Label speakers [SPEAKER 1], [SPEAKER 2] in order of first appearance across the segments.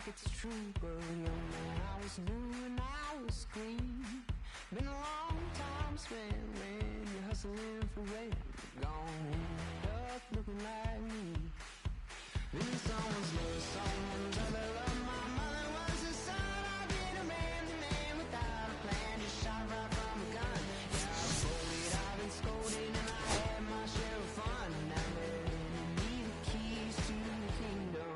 [SPEAKER 1] like it's true, but young man, I was new and I was green. Been a long time spent when you're hustling for rent. Gone end up looking like me. Been someone's love, someone's other love. My mother was a son. I've been a man, the man without a plan, just shot right from a gun. Yeah, I've folded, I've been scolded, and I had my share of fun. Now letting me the keys to the kingdom.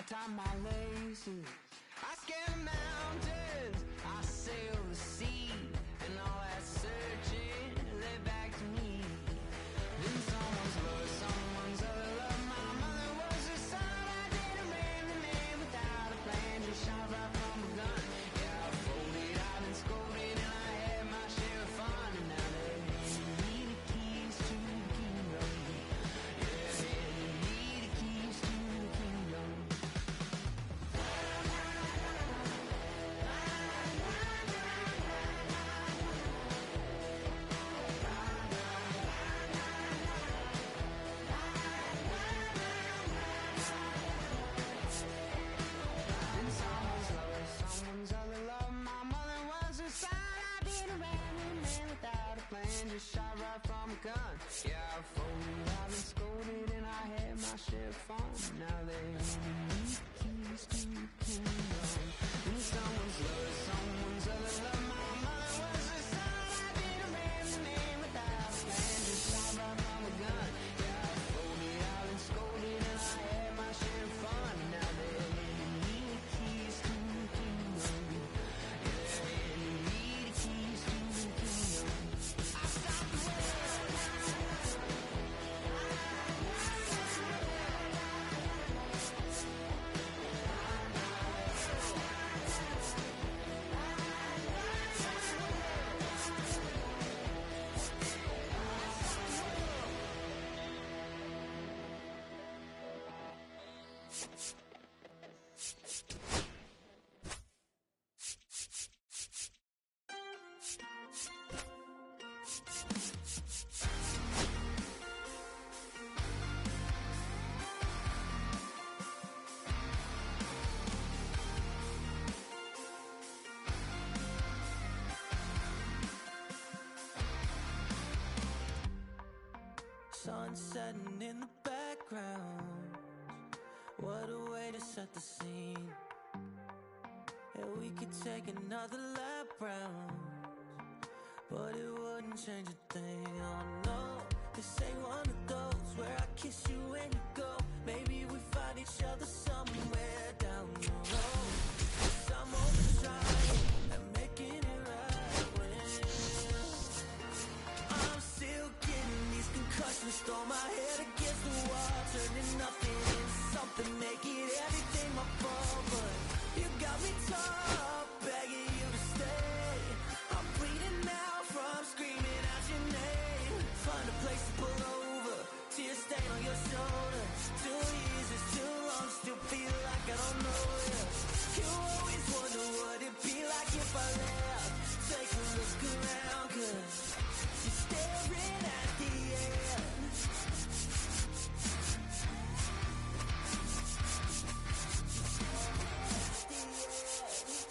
[SPEAKER 1] Tie my laces, I scale the mountains, I sail the sea, and all that searching led back to me. Then someone's love, someone's other love. My mother was a son. I did a man, the man without a plan, just shot right from a gun. Yeah, I folded, I've been scolded, and I had my share of fun. And now they're handing me the keys to the kingdom. Yeah, handing me the keys to the kingdom. Someone's other love. My mother was a son. I did a random man without a plan, just shot right from a gun. Yeah, I folded, I've been scolded, and I had my share of fun. Now they handing me the keys to the kingdom. And someone's love, someone's other love. My mother was a son. I did a random man without a plan, just shot right from a gun. Yeah, I folded, I've been scolded, and I had my share of fun. Now they handing me the keys to the kingdom. Yeah, handing me the keys to the kingdom. I stopped the world.
[SPEAKER 2] Sun setting in the background. What a way to set the scene. Yeah, we could take another lap round, but it wouldn't change a thing. Oh no, this ain't one of those where I kiss you when you go. Maybe we find each other somewhere down the road. 'Cause I'm always trying and making it right when I'm still getting these concussions. Throw my head against the wall, turning nothing into something, making everything my fault. But you got me top, begging you to stay. I'm bleeding out from screaming out your name. Find a place to pull over, tears stain on your shoulder. 2 years is too long, still feel like I don't know you. You always wonder what it'd be like if I left. Take a look around, 'cause you're staring at the end.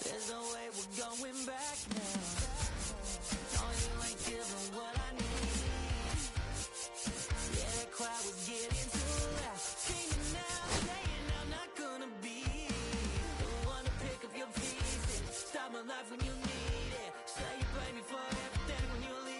[SPEAKER 2] There's no way we're going back now. No, you ain't giving what I need. Yeah, that crowd was getting too loud, screaming out, saying I'm not gonna be the one to pick up your pieces, stop my life when you need it. Say you blame me for everything when you leave.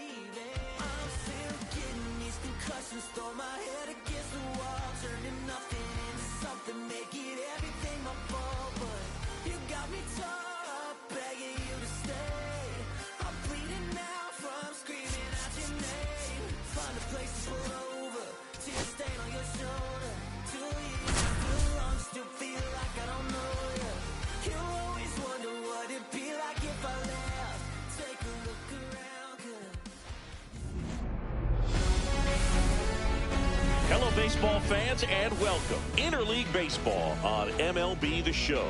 [SPEAKER 3] Hello, baseball fans, and welcome. Interleague Baseball on MLB The Show.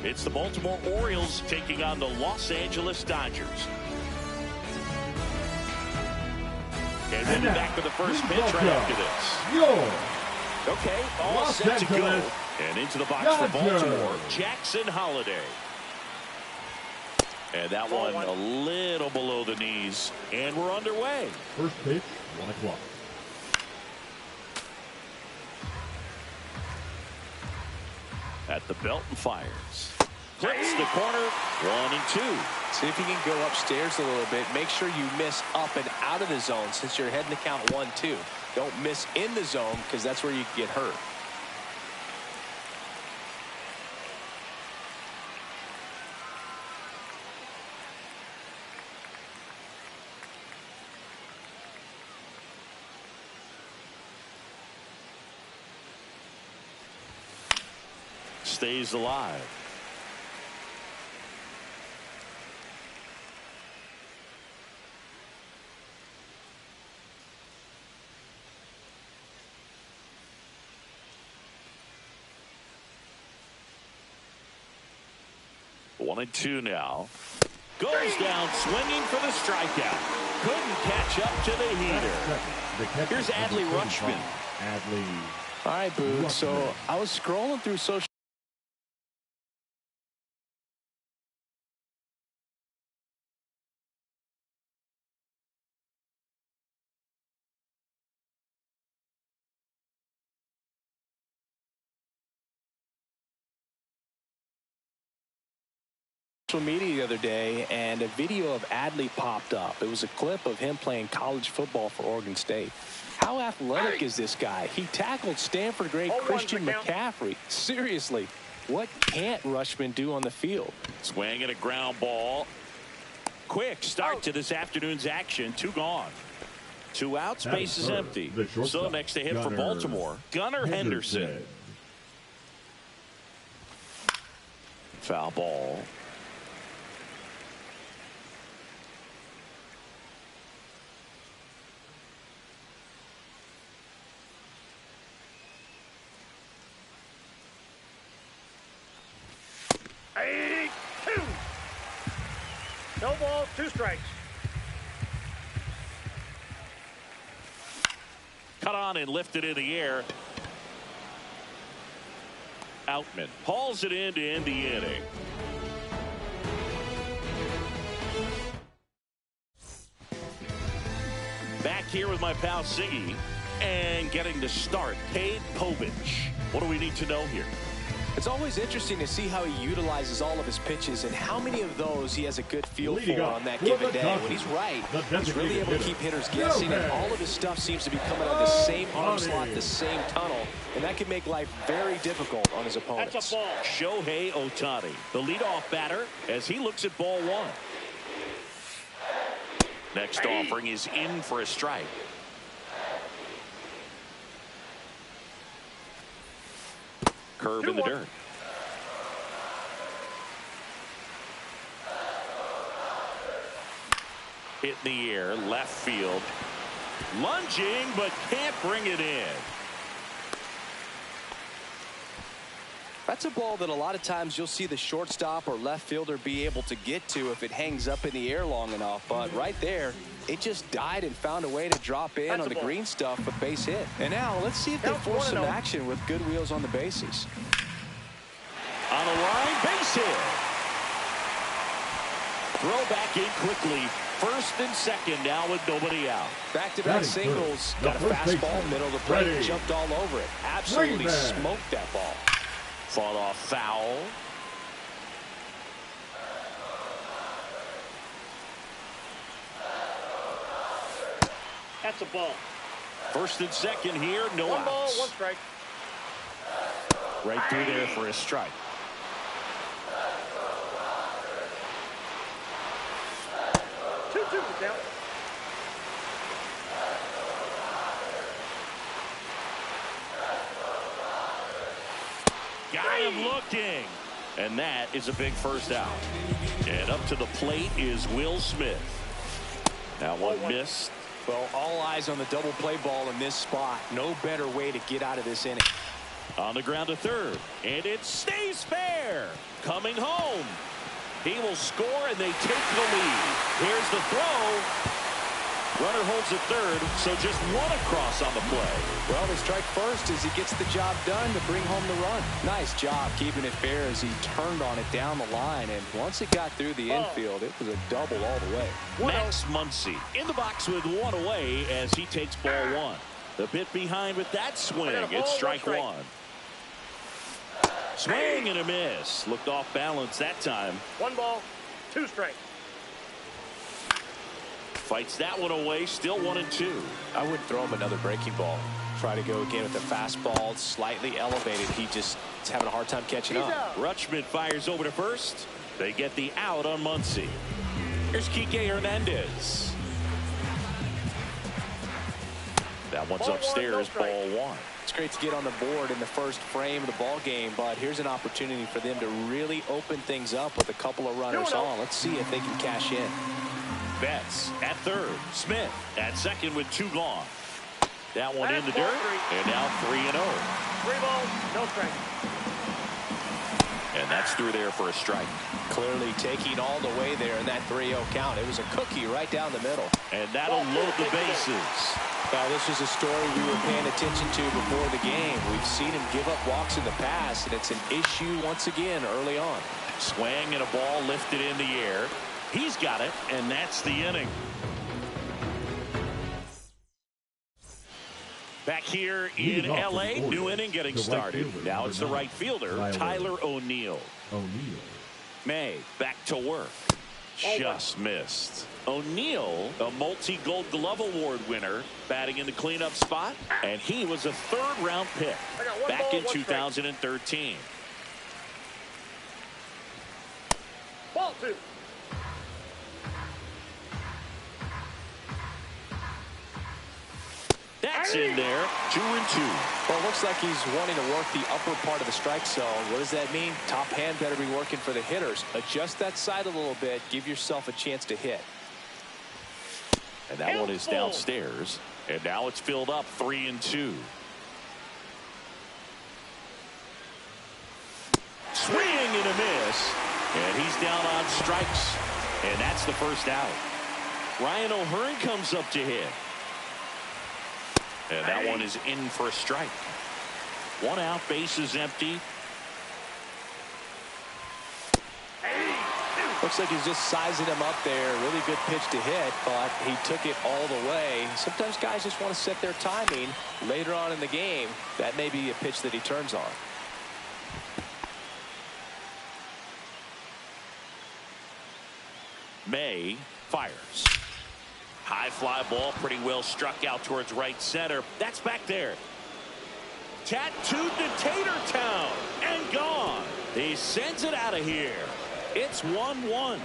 [SPEAKER 3] It's the Baltimore Orioles taking on the Los Angeles Dodgers. And we'll be back with the first pitch right after this. Okay, all set to go. And into the box for Baltimore, Jackson Holliday. And that one a little below the knees. And we're underway.
[SPEAKER 4] First pitch, 1 o'clock.
[SPEAKER 3] At the belt and fires. Clips the corner, 1 and 2.
[SPEAKER 5] See if you can go upstairs a little bit. Make sure you miss up and out of the zone since you're heading to count 1-2. Don't miss in the zone because that's where you can get hurt.
[SPEAKER 3] Stays alive. One and 2 now. Goes down swinging for the strikeout. Couldn't catch up to the heater.
[SPEAKER 4] Here's
[SPEAKER 3] Adley Rutschman.
[SPEAKER 5] All right, Boo. So I was scrolling through social media the other day, and a video of Adley popped up. It was a clip of him playing college football for Oregon State. How athletic is this guy? He tackled Stanford great Christian McCaffrey. Seriously, what can't Rutschman do on the field?
[SPEAKER 3] Swing and a ground ball. Quick start to this afternoon's action. 2 gone. 2 outs, base is empty. So next to hit for Baltimore, Gunnar Henderson. Foul ball.
[SPEAKER 6] No balls, 2 strikes.
[SPEAKER 3] Cut on and lifted in the air. Outman hauls it in to end the inning. Back here with my pal Siggy and getting the start. Cade Povich. What do we need to know here?
[SPEAKER 5] It's always interesting to see how he utilizes all of his pitches and how many of those he has a good feel for on that given day. When he's right, he's really able to keep hitters guessing, and all of his stuff seems to be coming out of the same arm slot, the same tunnel, and that can make life very difficult on his opponents.
[SPEAKER 6] That's a ball.
[SPEAKER 3] Shohei Ohtani, the leadoff batter, as he looks at ball 1. Next offering is in for a strike. Curve in the dirt. Hit in the air, left field. Lunging, but can't bring it in.
[SPEAKER 5] That's a ball that a lot of times you'll see the shortstop or left fielder be able to get to if it hangs up in the air long enough. But right there, it just died and found a way to drop in on the green stuff for base hit. And now let's see if they force some action with good wheels on the bases.
[SPEAKER 3] On the line, base hit. Throw back in quickly. First and second now with nobody out.
[SPEAKER 5] Back-to-back singles. Got a fastball, middle of the plate, jumped all over it. Absolutely smoked that ball.
[SPEAKER 3] Fought off foul.
[SPEAKER 6] That's a ball.
[SPEAKER 3] First and second here, no outs.
[SPEAKER 6] 1 ball, 1 strike.
[SPEAKER 3] Right through there for a strike.
[SPEAKER 6] Down.
[SPEAKER 3] Got him looking. And that is a big first out. And up to the plate is Will Smith. That one missed.
[SPEAKER 5] Well, all eyes on the double play ball in this spot. No better way to get out of this inning.
[SPEAKER 3] On the ground to third, and it stays fair. Coming home. He will score, and they take the lead. Here's the throw. Runner holds at third, so just one across on the play.
[SPEAKER 5] Well, they strike first as he gets the job done to bring home the run. Nice job keeping it fair as he turned on it down the line, and once it got through the infield, it was a double all the way.
[SPEAKER 3] Max Muncy in the box with one away as he takes ball one. The bit behind with that swing. It's strike one. Swing and a miss. Looked off balance that time.
[SPEAKER 6] 1 ball, 2 strikes.
[SPEAKER 3] Fights that one away. Still 1-2.
[SPEAKER 5] I wouldn't throw him another breaking ball. Try to go again with the fastball, slightly elevated. He just is having a hard time catching up.
[SPEAKER 3] Rutschman fires over to first. They get the out on Muncy. Here's Kike Hernandez. That one's upstairs, ball one.
[SPEAKER 5] It's great to get on the board in the first frame of the ball game, but here's an opportunity for them to really open things up with a couple of runners on. Let's see if they can cash in.
[SPEAKER 3] Betts at third. Smith at second with 2 gone. That one in the dirt, and now 3-0.
[SPEAKER 6] 3 balls, no strike.
[SPEAKER 3] And that's through there for a strike.
[SPEAKER 5] Clearly taking all the way there in that 3-0 count. It was a cookie right down the middle.
[SPEAKER 3] And that'll load the bases.
[SPEAKER 5] Now, this was a story we were paying attention to before the game. We've seen him give up walks in the past, and it's an issue once again early on.
[SPEAKER 3] Swing and a ball lifted in the air. He's got it, and that's the inning. Back here in L.A., new inning getting started. Now it's the right fielder, Tyler O'Neill. May back to work. Just missed. O'Neill, a multi-Gold Glove Award winner, batting in the cleanup spot, and he was a third-round pick back in 2013.
[SPEAKER 6] Ball 2.
[SPEAKER 3] That's in there. 2-2.
[SPEAKER 5] Well, it looks like he's wanting to work the upper part of the strike zone. What does that mean? Top hand better be working for the hitters. Adjust that side a little bit. Give yourself a chance to hit.
[SPEAKER 3] And that one is downstairs. And now it's filled up 3-2. Swing and a miss. And he's down on strikes. And that's the first out. Ryan O'Hearn comes up to hit. And that one is in for a strike. 1 out, base is empty.
[SPEAKER 5] Looks like he's just sizing him up there. Really good pitch to hit, but he took it all the way. Sometimes guys just want to set their timing later on in the game. That may be a pitch that he turns on.
[SPEAKER 3] May fires. High fly ball, pretty well struck out towards right center. That's back there. Tattooed to Tatertown and gone. He sends it out of here. It's 1-1.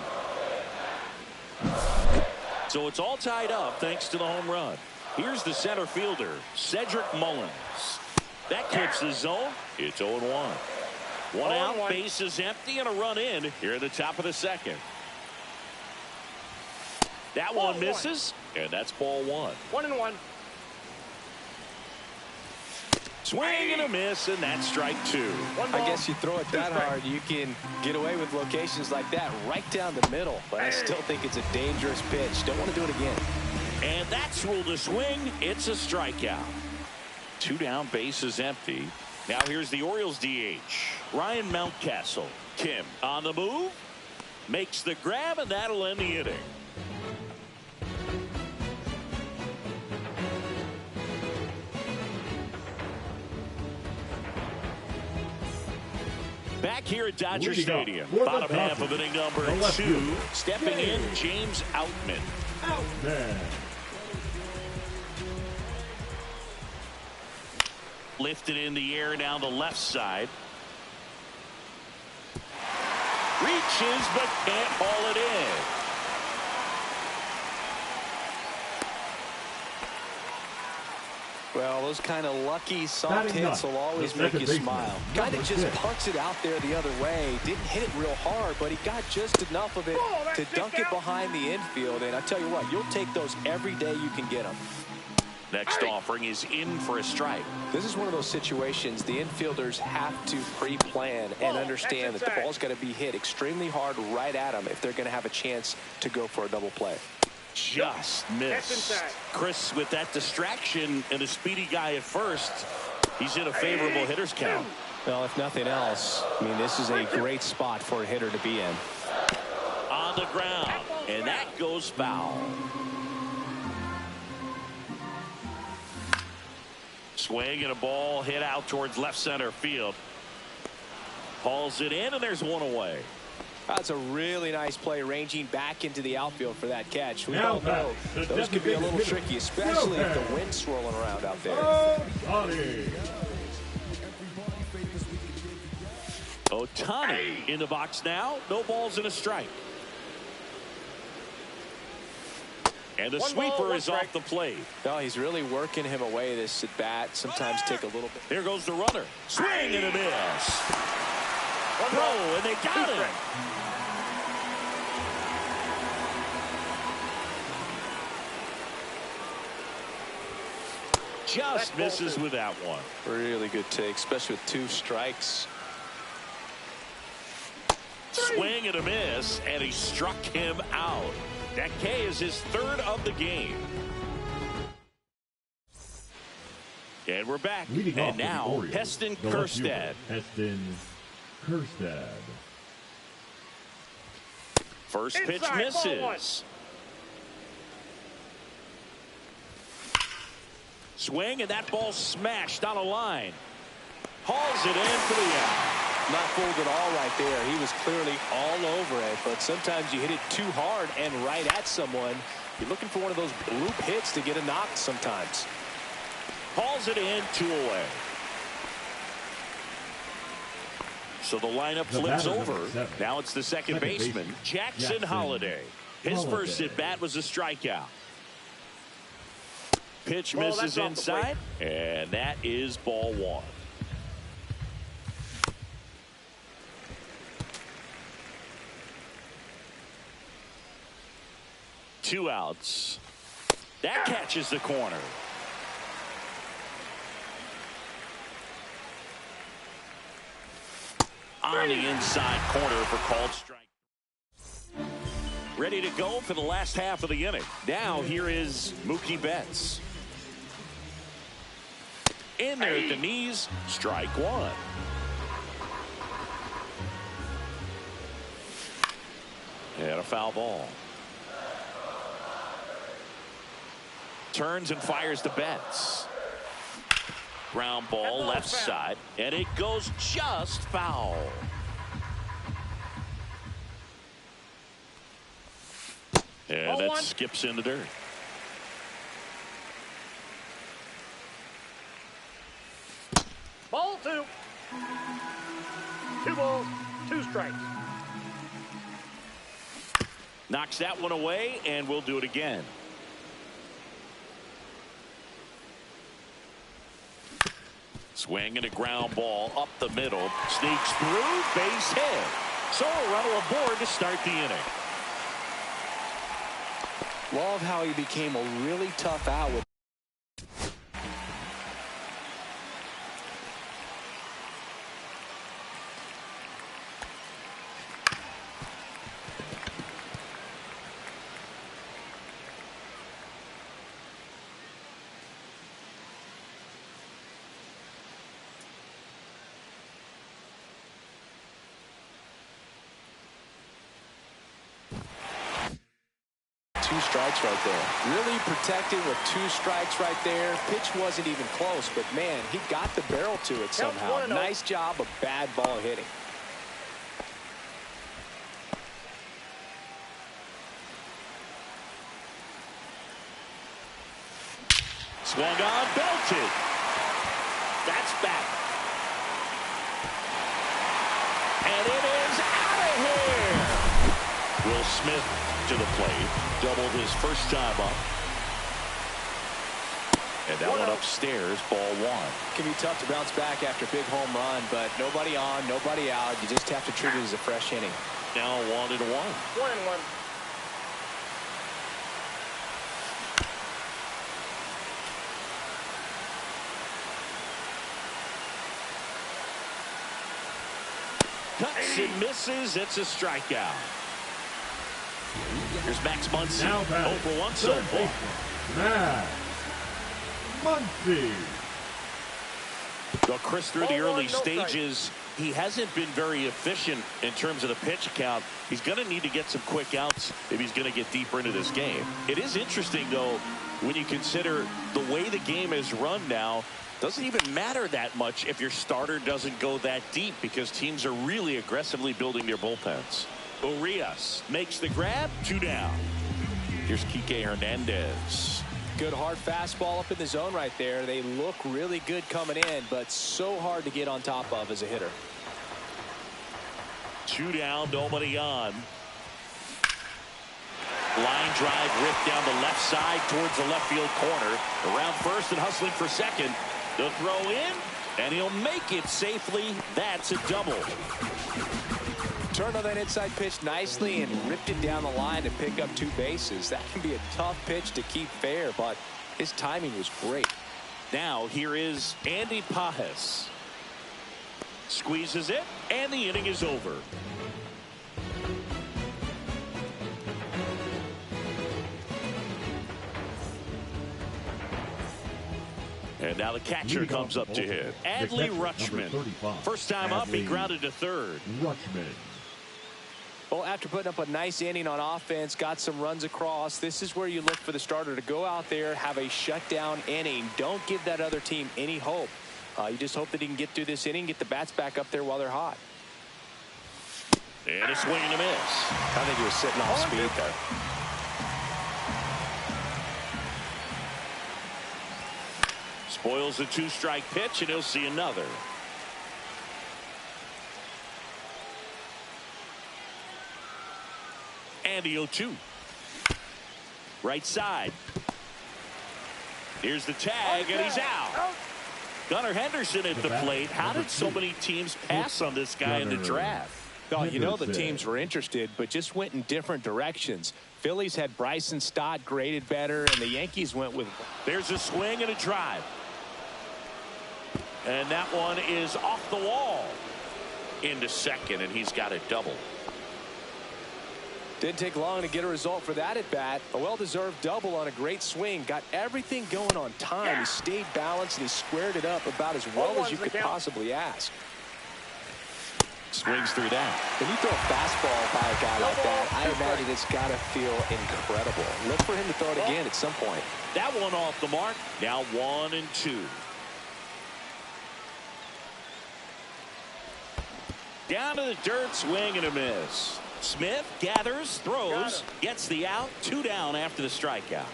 [SPEAKER 3] So it's all tied up thanks to the home run. Here's the center fielder, Cedric Mullins. That clips the zone. It's 0-1. 1 out, base is empty, and a run in here at the top of the second. That one misses, and that's ball 1.
[SPEAKER 6] 1-1.
[SPEAKER 3] Swing and a miss, and that's strike 2.
[SPEAKER 5] I guess you throw it that hard, you can get away with locations like that right down the middle. But I still think it's a dangerous pitch. Don't want to do it again.
[SPEAKER 3] And that's ruled a swing. It's a strikeout. 2 down, base is empty. Now here's the Orioles DH, Ryan Mountcastle. Kim on the move, makes the grab, and that'll end the inning. Back here at Dodger Stadium, bottom half of inning number 2, stepping in, James Outman. Lifted in the air down the left side. Reaches but can't haul it in.
[SPEAKER 5] Well, those kind of lucky soft hits will always make you smile. Guy that just punts it out there the other way. Didn't hit it real hard, but he got just enough of it to dunk it behind the infield. And I tell you what, you'll take those every day you can get them.
[SPEAKER 3] Next offering is in for a strike.
[SPEAKER 5] This is one of those situations the infielders have to pre-plan and understand that the ball's got to be hit extremely hard right at them if they're going to have a chance to go for a double play.
[SPEAKER 3] Just missed. Chris, with that distraction and a speedy guy at first, he's in a favorable hitter's count.
[SPEAKER 5] Well, if nothing else, I mean, this is a great spot for a hitter to be in.
[SPEAKER 3] On the ground, and that goes foul. Swing and a ball hit out towards left center field. Hauls it in, and there's one away.
[SPEAKER 5] That's a really nice play, ranging back into the outfield for that catch. We all know those could be a little tricky, especially if the wind's swirling around out there.
[SPEAKER 3] Ohtani in the box now. No balls and a strike. And the sweeper is off the plate.
[SPEAKER 5] No, he's really working him away this at bat. Sometimes take a little bit.
[SPEAKER 3] Here goes the runner. Swing and a miss. Throw, and they got him. Just misses with that one.
[SPEAKER 5] Really good take, especially with 2 strikes.
[SPEAKER 3] Swing and a miss, and he struck him out. That K is his 3rd of the game. And we're back. And now, Heston Kjerstad.
[SPEAKER 4] Heston Kjerstad.
[SPEAKER 3] First pitch misses. Swing, and that ball smashed on a line. Hauls it in for the out.
[SPEAKER 5] Not fooled at all right there. He was clearly all over it, but sometimes you hit it too hard and right at someone. You're looking for one of those loop hits to get a knock sometimes.
[SPEAKER 3] Hauls it in, 2 away. So the lineup flips over. Now it's the second baseman, Jackson Holliday. His first at bat was a strikeout. Pitch misses inside, and that is ball 1. Two outs. That catches the corner. On the inside corner for called strike. Ready to go for the last half of the inning. Now here is Mookie Betts. In there at the knees, strike 1. And a foul ball. Turns and fires to Betts. Ground ball left side, and it goes just foul. And that skips in the dirt.
[SPEAKER 6] Ball 2. 2 balls, 2 strikes.
[SPEAKER 3] Knocks that one away, and we'll do it again. Swing and a ground ball up the middle. Sneaks through, base hit. So a runner aboard to start the inning.
[SPEAKER 5] Love how he became a really tough out with. Strikes right there. Really protected with 2 strikes right there. Pitch wasn't even close, but man, he got the barrel to it somehow. Nice job of bad ball hitting.
[SPEAKER 3] Swung on, belted. That's back. And it is out of here. Will Smith to the plate. Doubled his first time up. And that one upstairs, ball one.
[SPEAKER 5] It can be tough to bounce back after a big home run, but nobody on, nobody out. You just have to treat it as a fresh inning.
[SPEAKER 3] Now 1-1.
[SPEAKER 6] 1-1.
[SPEAKER 3] Cuts and misses. It's a strikeout. Here's Max Muncy. 0 for 1 so far.
[SPEAKER 4] Max Muncy.
[SPEAKER 3] Well, Chris, through the early stages, he hasn't been very efficient in terms of the pitch count. He's going to need to get some quick outs if he's going to get deeper into this game. It is interesting, though, when you consider the way the game is run now. Doesn't even matter that much if your starter doesn't go that deep because teams are really aggressively building their bullpens. Urias makes the grab, 2 down. Here's Kike Hernandez.
[SPEAKER 5] Good hard fastball up in the zone right there. They look really good coming in, but so hard to get on top of as a hitter.
[SPEAKER 3] 2 down, nobody on. Line drive ripped down the left side towards the left field corner. Around first and hustling for second. The throw in, and he'll make it safely. That's a double.
[SPEAKER 5] Turned on that inside pitch nicely and ripped it down the line to pick up 2 bases. That can be a tough pitch to keep fair, but his timing was great.
[SPEAKER 3] Now here is Andy Pages. Squeezes it, and the inning is over. And now the catcher comes up to hit. Adley Rutschman. First time up, he grounded to third.
[SPEAKER 4] Rutschman.
[SPEAKER 5] Well, after putting up a nice inning on offense, got some runs across, this is where you look for the starter to go out there, have a shutdown inning. Don't give that other team any hope. You just hope that he can get through this inning, get the bats back up there while they're hot.
[SPEAKER 3] And a swing and a miss.
[SPEAKER 5] I think he was sitting off speed there.
[SPEAKER 3] Spoils the 2-strike pitch, and he'll see another. And the 0-2. Right side. Here's the tag, and he's out. Gunnar Henderson at the plate. How did so many teams pass on this guy in the draft?
[SPEAKER 5] Oh, you know the teams were interested, but just went in different directions. Phillies had Bryson Stott graded better, and the Yankees went with...
[SPEAKER 3] There's a swing and a drive. And that one is off the wall. Into second, and he's got a double.
[SPEAKER 5] Didn't take long to get a result for that at bat. A well-deserved double on a great swing. Got everything going on time. He stayed balanced, and he squared it up about as well as you could possibly ask.
[SPEAKER 3] Swings through that.
[SPEAKER 5] When you throw a fastball by a guy like that, I imagine it's got to feel incredible. Look for him to throw it again at some point.
[SPEAKER 3] That one off the mark. Now 1-2. Down to the dirt, swing and a miss. Smith gathers, throws, gets the out. 2 down after the strikeout.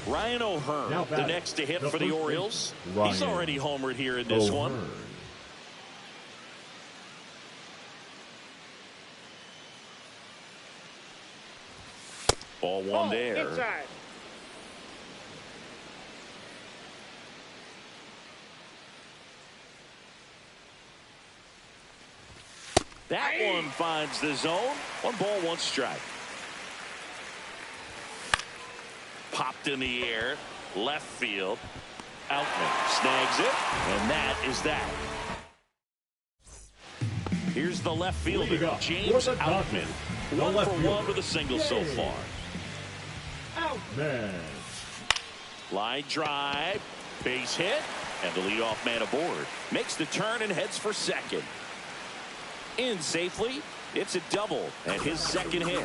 [SPEAKER 3] Ryan O'Hearn, the next to hit for the Orioles. He's already homered here in this one. Ball one there.
[SPEAKER 6] Inside.
[SPEAKER 3] That one finds the zone. 1 ball, 1 strike. Popped in the air. Left field. Outman snags it. And that is that. Here's the left fielder, James Outman. 1 for 1 with a single so far.
[SPEAKER 4] Outman.
[SPEAKER 3] Line drive. Base hit. And the leadoff man aboard. Makes the turn and heads for second. In safely. It's a double and his second hit.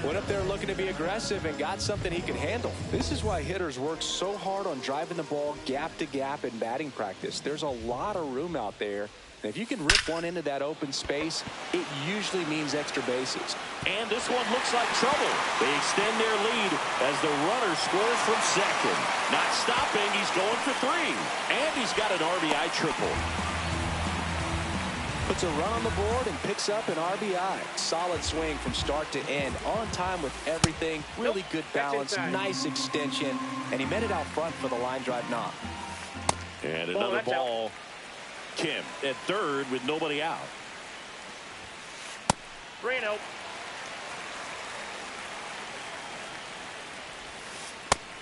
[SPEAKER 5] Went up there looking to be aggressive and got something he could handle. This is why hitters work so hard on driving the ball gap to gap in batting practice. There's a lot of room out there. And if you can rip one into that open space, it usually means extra bases.
[SPEAKER 3] And this one looks like trouble. They extend their lead as the runner scores from second. Not stopping. He's going for 3. And he's got an RBI triple.
[SPEAKER 5] Puts a run on the board and picks up an RBI. Solid swing from start to end. On time with everything. Really good balance. Nice extension. And he met it out front for the line drive knock.
[SPEAKER 3] And another ball. Kim at third with nobody out.
[SPEAKER 6] Reno.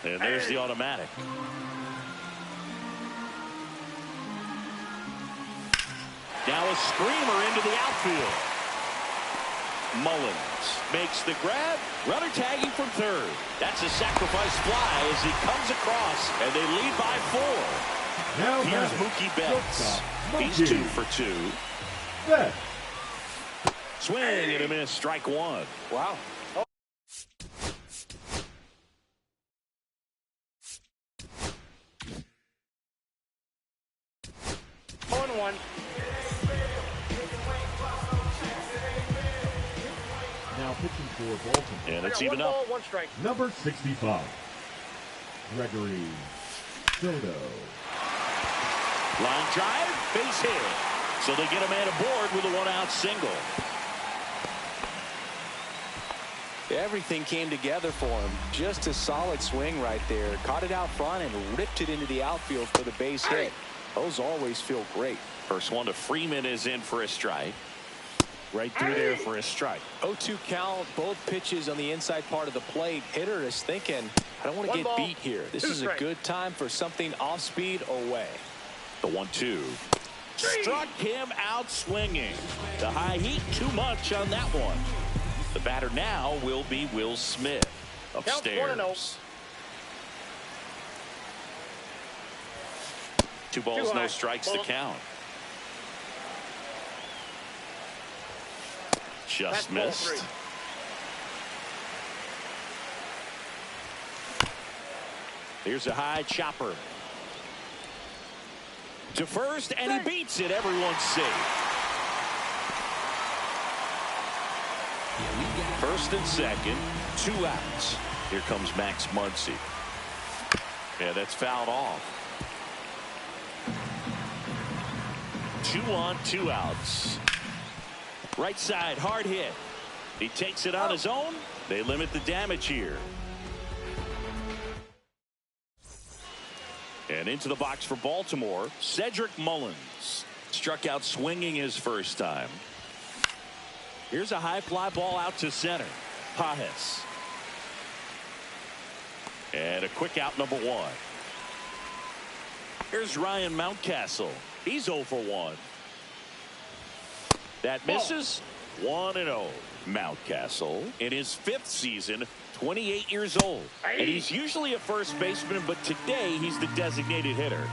[SPEAKER 3] And there's the automatic. Now a screamer into the outfield. Mullins makes the grab. Runner tagging from third. That's a sacrifice fly as he comes across, and they lead by 4.
[SPEAKER 4] Now
[SPEAKER 3] here's Mookie Betts. He's 2 for 2.
[SPEAKER 4] Betts.
[SPEAKER 3] Swing and a miss. Strike 1.
[SPEAKER 5] Wow.
[SPEAKER 6] 0-1.
[SPEAKER 4] Now pitching for Baltimore.
[SPEAKER 3] And it's even up.
[SPEAKER 6] 1 strike.
[SPEAKER 4] Number 65, Gregory Soto.
[SPEAKER 3] Line drive, base hit. So they get a man aboard with a 1-out single.
[SPEAKER 5] Everything came together for him. Just a solid swing right there. Caught it out front and ripped it into the outfield for the base hit. Those always feel great.
[SPEAKER 3] First one to Freeman is in for a strike. Right through there for a strike.
[SPEAKER 5] 0-2 count. Both pitches on the inside part of the plate. Hitter is thinking, I don't want to get beat here. This is a good time for something off speed away.
[SPEAKER 3] The 1-2. Struck him out swinging. The high heat too much on that one. The batter now will be Will Smith. Upstairs. 2 balls, no strikes to count. Just missed. Here's a high chopper. To first, and he beats it. Everyone's safe. First and second, 2 outs. Here comes Max Muncy. Yeah, that's fouled off. 2 on, 2 outs. Right side, hard hit. He takes it on his own. They limit the damage here. And into the box for Baltimore, Cedric Mullins. Struck out swinging his first time. Here's a high fly ball out to center. Pages. And a quick out, number 1. Here's Ryan Mountcastle. He's 0 for 1. That misses. 1-0. Mountcastle in his 5th season, 28 years old. And he's usually a first baseman, but today he's the designated hitter.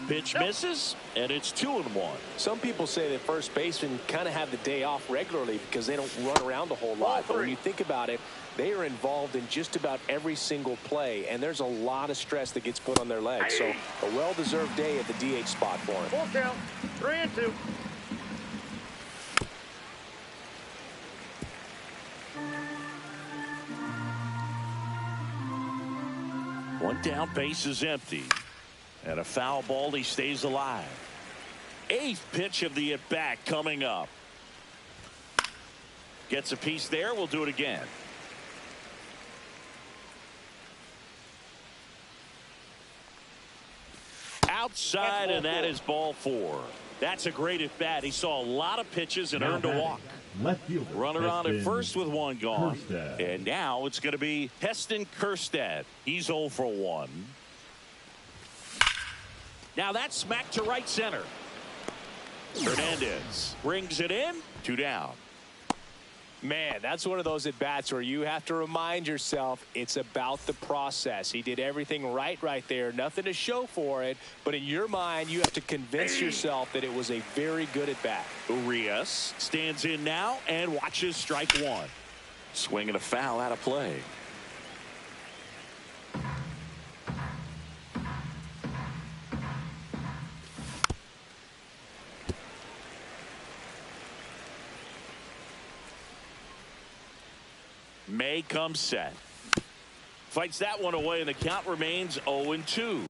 [SPEAKER 3] Pitch misses, and it's 2-1.
[SPEAKER 5] Some people say that first basemen kind of have the day off regularly because they don't run around a whole lot. But when you think about it, they are involved in just about every single play, and there's a lot of stress that gets put on their legs. So a well-deserved day at the DH spot for him.
[SPEAKER 6] 4 count. 3-2.
[SPEAKER 3] One down, base is empty. And a foul ball, he stays alive. 8th pitch of the at-bat coming up. Gets a piece there. We'll do it again. Outside, and that is ball 4. That's a great at-bat. He saw a lot of pitches and earned a walk.
[SPEAKER 4] Left fielder.
[SPEAKER 3] Runner on at first with 1 gone.
[SPEAKER 4] Kjerstad.
[SPEAKER 3] And now it's going to be Heston Kjerstad. He's 0 for 1. Now that's smacked to right center. Hernandez brings it in. 2 down.
[SPEAKER 5] Man, that's one of those at-bats where you have to remind yourself it's about the process. He did everything right there. Nothing to show for it. But in your mind, you have to convince yourself that it was a very good at-bat.
[SPEAKER 3] Urias stands in now and watches strike 1. Swing and a foul out of play. May comes set. Fights that one away, and the count remains 0-2.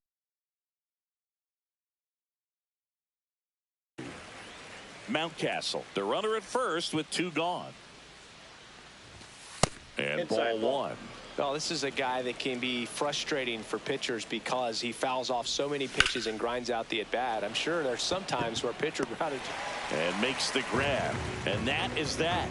[SPEAKER 3] Mountcastle, the runner at first with 2 gone. And
[SPEAKER 6] Inside
[SPEAKER 3] ball 1.
[SPEAKER 5] Well, this is a guy that can be frustrating for pitchers because he fouls off so many pitches and grinds out the at-bat. I'm sure there's some times where a pitcher would rather...
[SPEAKER 3] And makes the grab. And that is that.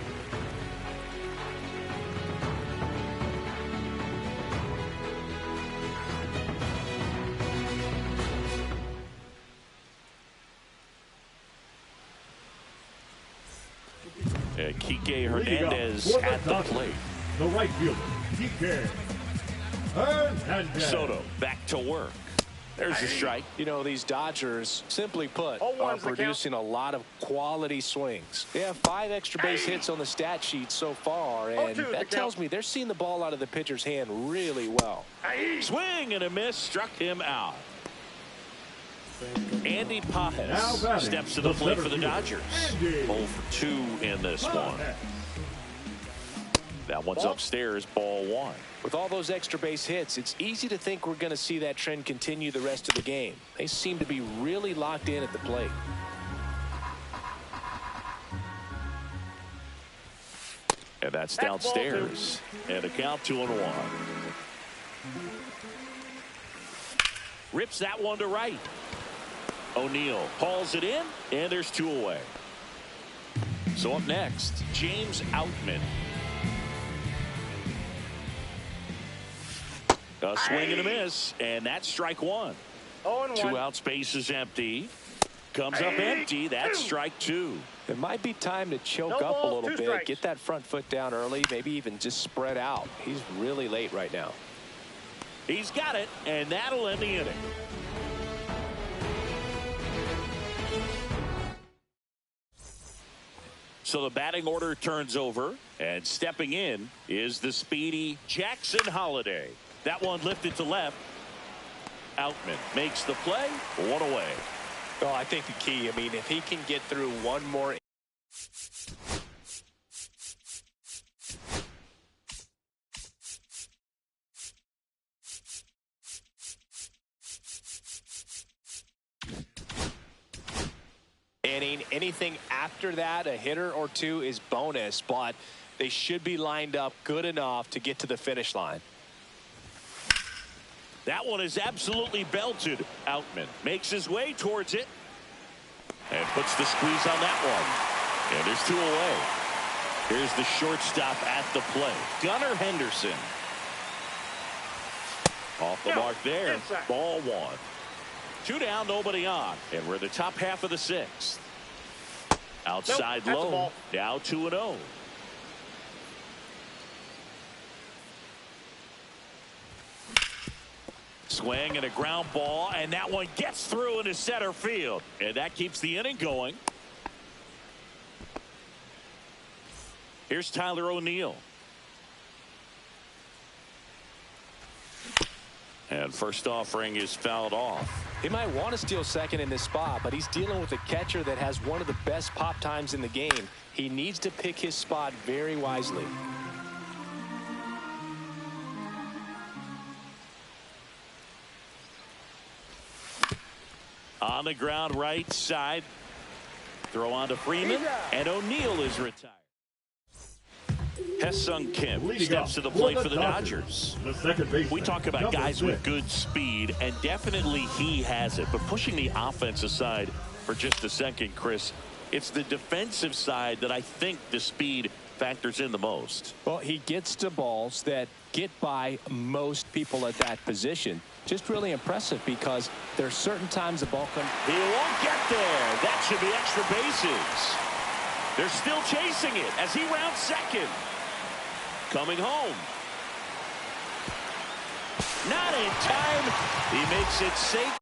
[SPEAKER 3] Kike Hernandez at the plate.
[SPEAKER 4] The right fielder, Kike Hernandez.
[SPEAKER 3] Soto back to work. There's a strike.
[SPEAKER 5] You know, these Dodgers, simply put, are producing a lot of quality swings. They have 5 extra base hits on the stat sheet so far, and that tells me they're seeing the ball out of the pitcher's hand really well.
[SPEAKER 3] Swing and a miss, struck him out. Andy Pages steps to the plate for the Dodgers. 0 for 2 in this one. That one's upstairs, ball 1.
[SPEAKER 5] With all those extra base hits, it's easy to think we're going to see that trend continue the rest of the game. They seem to be really locked in at the plate.
[SPEAKER 3] And that's downstairs. And a count 2-1. Rips that one to right. O'Neill hauls it in, and there's 2 away. So up next, James Outman. A swing and a miss, and that's strike 1. 2 outs, base is empty. Comes up empty. That's strike 2.
[SPEAKER 5] It might be time to choke up a little bit. Get that front foot down early, maybe even just spread out. He's really late right now.
[SPEAKER 3] He's got it, and that'll end the inning. So the batting order turns over, and stepping in is the speedy Jackson Holliday. That one lifted to left. Outman makes the play. 1 away.
[SPEAKER 5] Well, I think the key, I mean, if he can get through one more. Inning, anything after that, a hitter or 2 is bonus, but they should be lined up good enough to get to the finish line.
[SPEAKER 3] That one is absolutely belted. Outman makes his way towards it and puts the squeeze on that one. And there's 2 away. Here's the shortstop at the plate, Gunnar Henderson. Off the mark there. Ball 1. 2 down, nobody on. And we're in the top half of the 6th. Outside low. Now 2-0. Swing and a ground ball, and that one gets through into center field. And that keeps the inning going. Here's Tyler O'Neill. And first offering is fouled off.
[SPEAKER 5] He might want to steal second in this spot, but he's dealing with a catcher that has one of the best pop times in the game. He needs to pick his spot very wisely.
[SPEAKER 3] On the ground, right side. Throw on to Freeman, and O'Neill is retired. Hesung Kim steps to the plate for the Dodgers. We talk about guys with good speed, and definitely he has it. But pushing the offense aside for just a second, Chris, it's the defensive side that I think the speed factors in the most.
[SPEAKER 5] Well, he gets to balls that get by most people at that position. Just really impressive because there are certain times the ball comes.
[SPEAKER 3] He won't get there. That should be extra bases. They're still chasing it as he rounds second. Coming home. Not in time. He makes it safe.